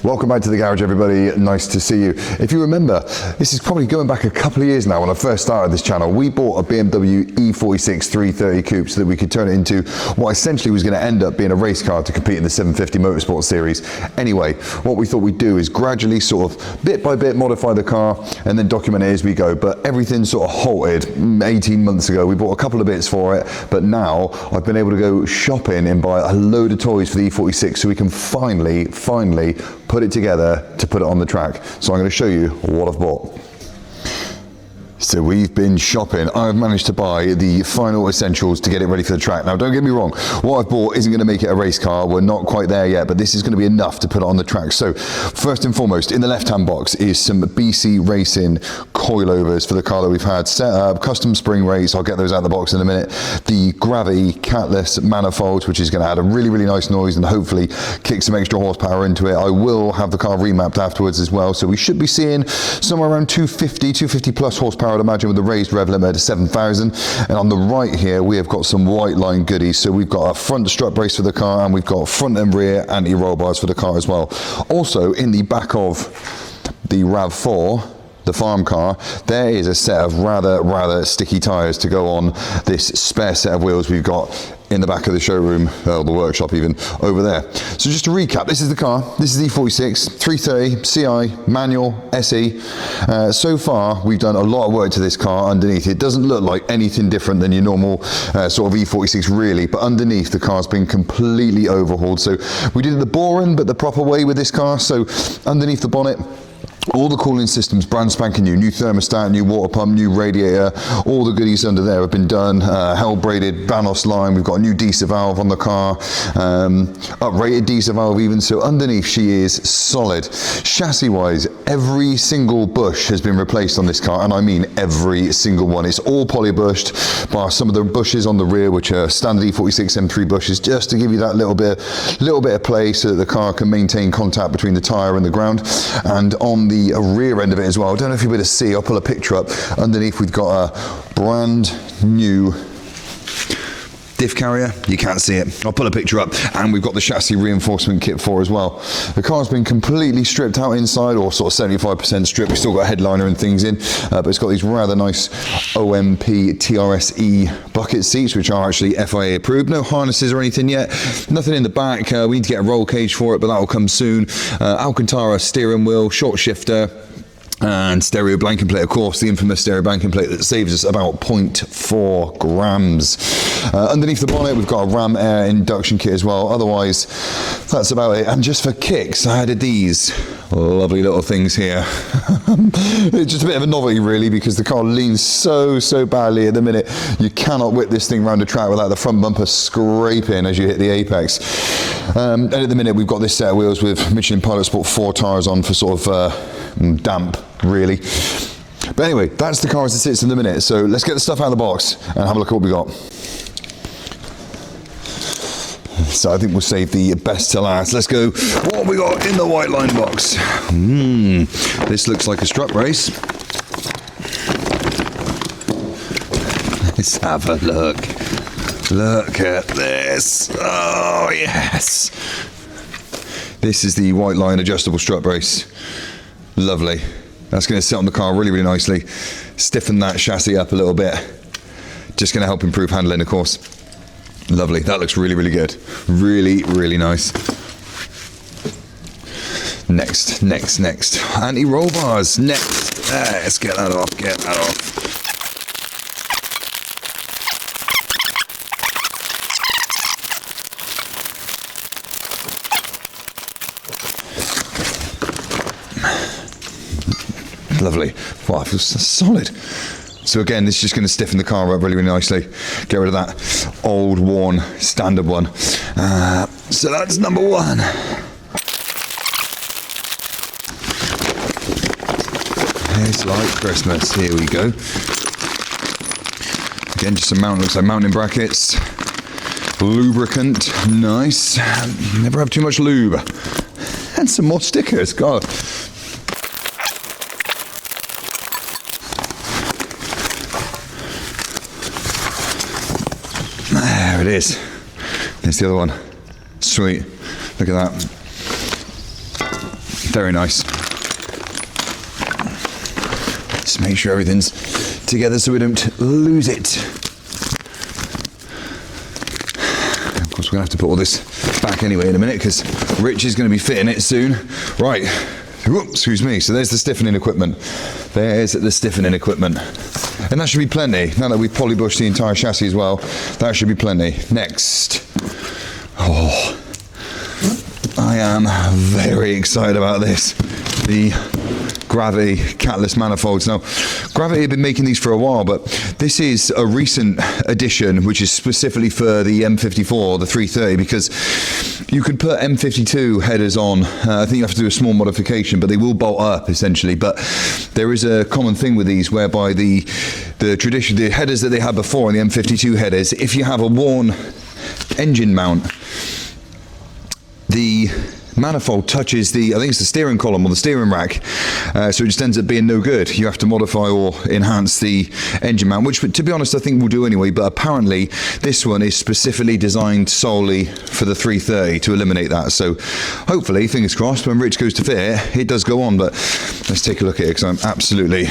Welcome back to the garage, everybody. Nice to see you. If you remember, this is probably going back a couple of years now when I first started this channel. We bought a BMW E46 330 coupe so that we could turn it into what essentially was going to end up being a race car to compete in the 750 Motorsport Series. Anyway, what we thought we'd do is gradually sort of bit by bit modify the car and then document it as we go. But everything sort of halted 18 months ago. We bought a couple of bits for it, but now I've been able to go shopping and buy a load of toys for the E46 so we can finally put it together to put it on the track. So I'm going to show you what I've bought. So we've been shopping. I've managed to buy the final essentials to get it ready for the track. Now don't get me wrong, what I've bought isn't going to make it a race car. We're not quite there yet, but this is going to be enough to put it on the track. So first and foremost, in the left hand box is some BC Racing Coilovers for the car that we've had set up, custom spring rates. I'll get those out of the box in a minute. The Gravity catless manifolds, which is going to add a really nice noise and hopefully kick some extra horsepower into it. I will have the car remapped afterwards as well, so we should be seeing somewhere around 250 plus horsepower, I'd imagine, with the raised rev limit to 7,000. And on the right here, we have got some Whiteline goodies. So we've got a front strut brace for the car, and we've got front and rear anti-roll bars for the car as well. Also, in the back of the RAV4, the farm car, there is a set of rather sticky tyres to go on this spare set of wheels we've got in the back of the showroom, or the workshop even, over there. So just to recap, this is the car. This is the E46, 330, CI, manual, SE. So far, we've done a lot of work to this car underneath. It doesn't look like anything different than your normal sort of E46 really, but underneath the car's been completely overhauled. So we did it the boring but the proper way with this car. So underneath the bonnet, all the cooling systems brand spanking new thermostat, new water pump, new radiator, all the goodies under there have been done, hell braided Vanos line. We've got a new diesel valve on the car, uprated diesel valve even, so underneath she is solid. Chassis wise, every single bush has been replaced on this car, and I mean every single one. It's all polybushed, bar some of the bushes on the rear, which are standard E46 M3 bushes, just to give you that little bit of play so that the car can maintain contact between the tyre and the ground. And on the rear end of it as well, I don't know if you'll be able to see, I'll pull a picture up. Underneath we've got a brand new diff carrier. You can't see it, I'll pull a picture up. And we've got the chassis reinforcement kit for as well. The car's been completely stripped out inside, or sort of 75% stripped. We've still got a headliner and things in, but it's got these rather nice OMP TRSE bucket seats, which are actually FIA approved. No harnesses or anything yet, nothing in the back. We need to get a roll cage for it, but that will come soon. Alcantara steering wheel, short shifter, and stereo blanking plate, of course, the infamous stereo blanking plate that saves us about 0.4 grams. Underneath the bonnet, we've got a Ram Air induction kit as well. Otherwise, that's about it. And just for kicks, I added these lovely little things here. It's just a bit of a novelty, really, because the car leans so badly at the minute. You cannot whip this thing around the track without the front bumper scraping as you hit the apex. And at the minute, we've got this set of wheels with Michelin Pilot Sport 4 tyres on for sort of damp, really. But anyway, that's the car as it sits in the minute. So let's get the stuff out of the box and have a look at what we got. So I think we'll save the best to last. Let's go. What have we got in the Whiteline box? This looks like a strut brace. Let's have a look. Look at this. Oh yes. This is the Whiteline adjustable strut brace. Lovely. That's going to sit on the car really nicely. Stiffen that chassis up a little bit. Just going to help improve handling, of course. Lovely. That looks really good. Really nice. Next. Anti-roll bars. Next. Let's get that off. Lovely. Wow, it feels solid. So again, this is just going to stiffen the car up really nicely. Get rid of that old, worn, standard one. So that's number one. It's like Christmas. Here we go. Again, just some looks like mounting brackets. Lubricant, nice. Never have too much lube. And some more stickers, God. There it is. There's the other one. Sweet. Look at that. Very nice. Just make sure everything's together so we don't lose it. Of course, we're going to have to put all this back anyway in a minute because Rich is going to be fitting it soon. Right. Whoops, excuse me. So there's the stiffening equipment. There's the stiffening equipment. And that should be plenty. Now that we've polybushed the entire chassis as well, that should be plenty. Next. Oh, I am very excited about this. The Gravity catalyst manifolds. Now, Gravity have been making these for a while, but this is a recent addition, which is specifically for the M54, the 330, because you could put M52 headers on. I think you have to do a small modification, but they will bolt up essentially. But there is a common thing with these, whereby the headers that they had before, and the M52 headers, if you have a worn engine mount, the manifold touches I think it's the steering column or the steering rack, so it just ends up being no good. You have to modify or enhance the engine mount, which to be honest I think we'll do anyway, but apparently this one is specifically designed solely for the 330 to eliminate that. So hopefully, fingers crossed, when Rich goes to fit it, it does go on. But let's take a look at it, because I'm absolutely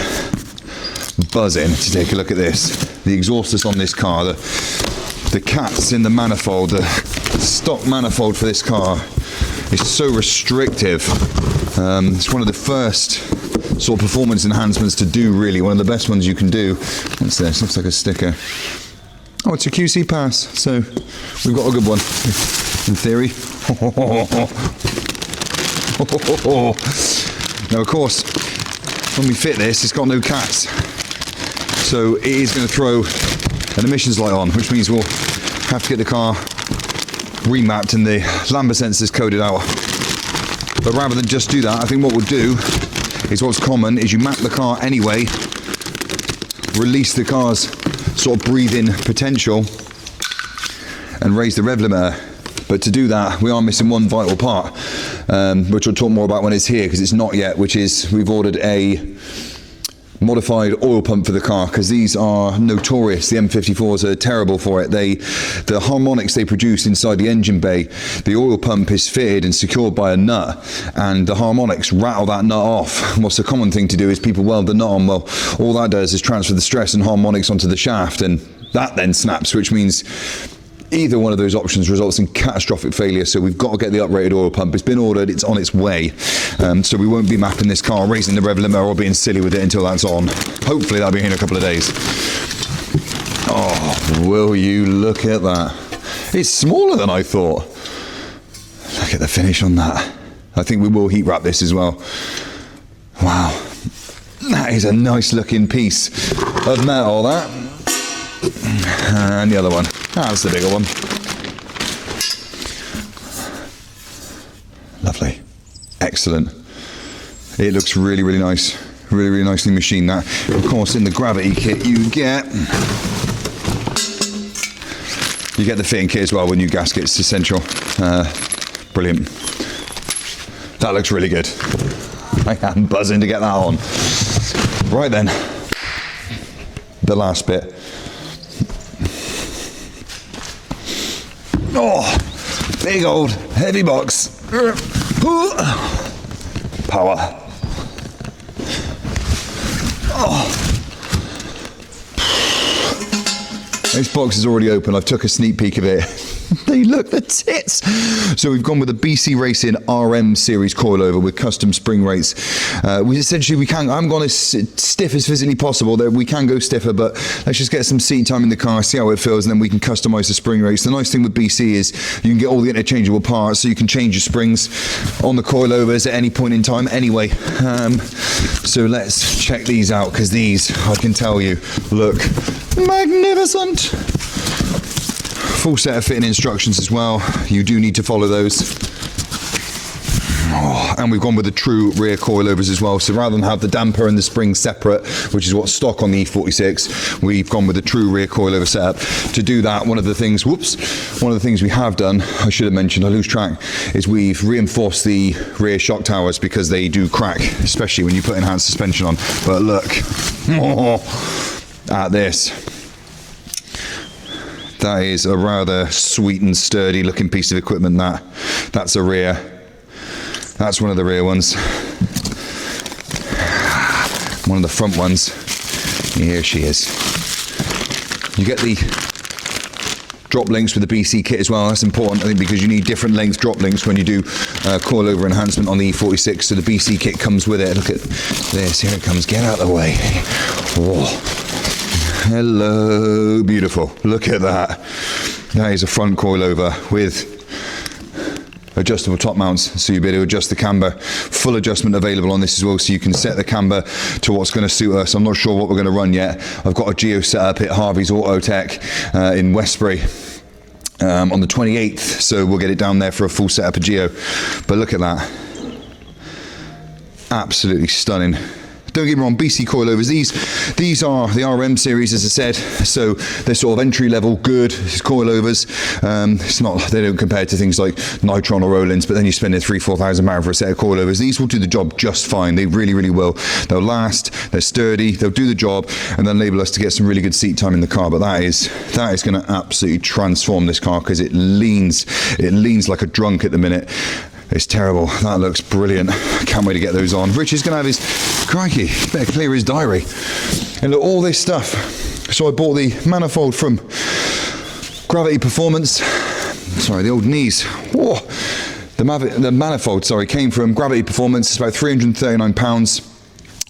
buzzing to take a look at this. The exhausters on this car, the cats in the manifold, the stock manifold for this car is so restrictive. It's one of the first sort of performance enhancements to do, really. One of the best ones you can do. What's this? Looks like a sticker. Oh, it's a QC pass, so we've got a good one, in theory. Now, of course, when we fit this, it's got no cats. So it is going to throw an emissions light on, which means we'll have to get the car remapped and the lambda sensors coded out. But rather than just do that, I think what we'll do is, what's common is you map the car anyway, release the car's sort of breathing potential and raise the rev limiter. But to do that, we are missing one vital part, which we'll talk more about when it's here, because it's not yet, which is we've ordered a modified oil pump for the car, because these are notorious. The M54s are terrible for it. The harmonics they produce inside the engine bay, the oil pump is fitted and secured by a nut, and the harmonics rattle that nut off. What's a common thing to do is people weld the nut on. Well, all that does is transfer the stress and harmonics onto the shaft, and that then snaps, which means either one of those options results in catastrophic failure. So we've got to get the uprated oil pump. It's been ordered, it's on its way. So we won't be mapping this car, raising the rev limiter or being silly with it until that's on. Hopefully that'll be here in a couple of days. Oh, will you look at that. It's smaller than I thought. Look at the finish on that. I think we will heat wrap this as well. Wow. That is a nice looking piece of metal, that. And the other one. That's the bigger one. Lovely. Excellent. It looks really, really nice. Really, really nicely machined, that. Of course, in the Gravity kit, you get the fitting kit as well with new gaskets, essential. Brilliant. That looks really good. I am buzzing to get that on. Right then. The last bit. Oh, big old heavy box. Power. Oh. This box is already open. I've took a sneak peek of it. They look the tits. So we've gone with a BC Racing RM Series coilover with custom spring rates. I'm gone as stiff as physically possible. We can go stiffer, but let's just get some seat time in the car, see how it feels, and then we can customize the spring rates. The nice thing with BC is you can get all the interchangeable parts, so you can change your springs on the coilovers at any point in time anyway. So let's check these out, because these, I can tell you, look magnificent. Full set of fitting instructions as well. You do need to follow those. Oh, and we've gone with the true rear coilovers as well. So rather than have the damper and the spring separate, which is what's stock on the E46, we've gone with the true rear coilover setup. To do that, one of the things we have done, I should have mentioned, I lose track, is we've reinforced the rear shock towers, because they do crack, especially when you put enhanced suspension on. But look at this. That is a rather sweet and sturdy looking piece of equipment. That's a rear. That's one of the rear ones. One of the front ones. Here she is. You get the drop links with the BC kit as well. That's important, I think, because you need different length drop links when you do coilover enhancement on the E46. So the BC kit comes with it. Look at this. Here it comes. Get out of the way. Whoa. Hello, beautiful. Look at that. That is a front coilover with adjustable top mounts, so you'll be able to adjust the camber. Full adjustment available on this as well, so you can set the camber to what's going to suit us. I'm not sure what we're going to run yet. I've got a Geo set up at Harvey's Auto Tech in Westbury on the 28th, so we'll get it down there for a full setup of Geo. But look at that. Absolutely stunning. Don't get me wrong, BC coilovers, these are the RM series, as I said, so they're sort of entry-level good coilovers. It's not, they don't compare to things like Nitron or Rollins, but then you're spending £3,000–4,000 for a set of coilovers. These will do the job just fine. They really, really will. They'll last, they're sturdy, they'll do the job, and they'll enable us to get some really good seat time in the car. But that is going to absolutely transform this car, because it leans like a drunk at the minute. It's terrible. That looks brilliant. I can't wait to get those on. Rich is going to have his, crikey, better clear his diary. And look, all this stuff. So I bought the Manifold from Gravity Performance. Sorry, the old knees. Whoa. The Manifold, sorry, came from Gravity Performance. It's about £339.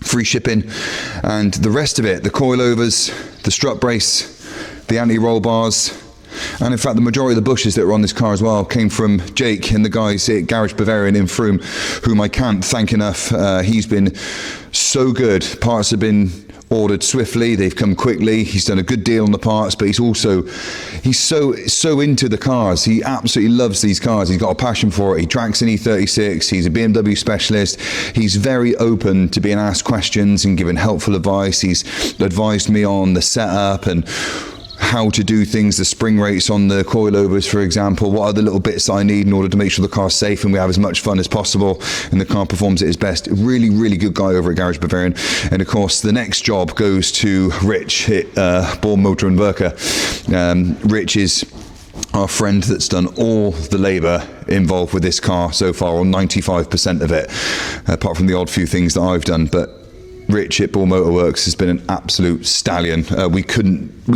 Free shipping. And the rest of it, the coilovers, the strut brace, the anti-roll bars, and in fact the majority of the bushes that were on this car as well came from Jake and the guys at Garage Bavarian in Perfoamce, whom I can't thank enough. He's been so good. Parts have been ordered swiftly, they've come quickly. He's done a good deal on the parts, but he's so into the cars. He absolutely loves these cars. He's got a passion for it. He tracks an E46. He's a BMW specialist. He's very open to being asked questions and given helpful advice. He's advised me on the setup and how to do things, the spring rates on the coilovers, for example, what are the little bits I need in order to make sure the car's safe and we have as much fun as possible and the car performs at its best. Really, really good guy over at Garage Bavarian. And of course, the next job goes to Rich at Ball Motor and Verka. Rich is our friend that's done all the labour involved with this car so far, or 95% of it, apart from the odd few things that I've done. But Rich at Ball Motorworks has been an absolute stallion. We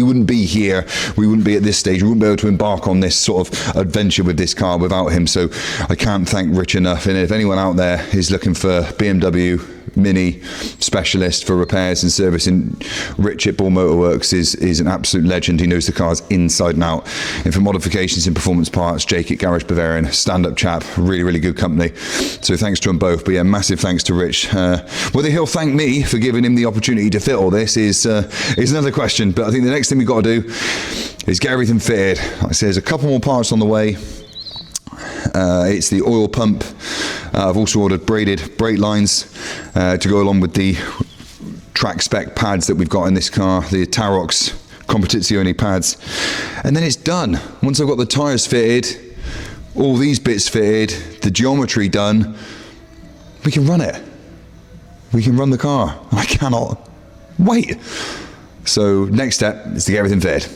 wouldn't be here, we wouldn't be at this stage, we wouldn't be able to embark on this sort of adventure with this car without him. So I can't thank Rich enough. And if anyone out there is looking for BMW Mini specialist for repairs and servicing, Rich at Ball Motorworks is an absolute legend. He knows the cars inside and out. And for modifications and performance parts, Jake at Garage Bavarian, stand-up chap, really, really good company. So thanks to them both. But yeah, massive thanks to Rich. Whether he'll thank me for giving him the opportunity to fit all this is another question. But I think the next thing we've got to do is get everything fitted. Like I say, there's a couple more parts on the way. It's the oil pump. I've also ordered braided brake lines to go along with the track spec pads that we've got in this car, the Tarox Competizione pads. And then it's done. Once I've got the tyres fitted, all these bits fitted, the geometry done, we can run it. We can run the car. I cannot wait. So next step is to get everything fitted.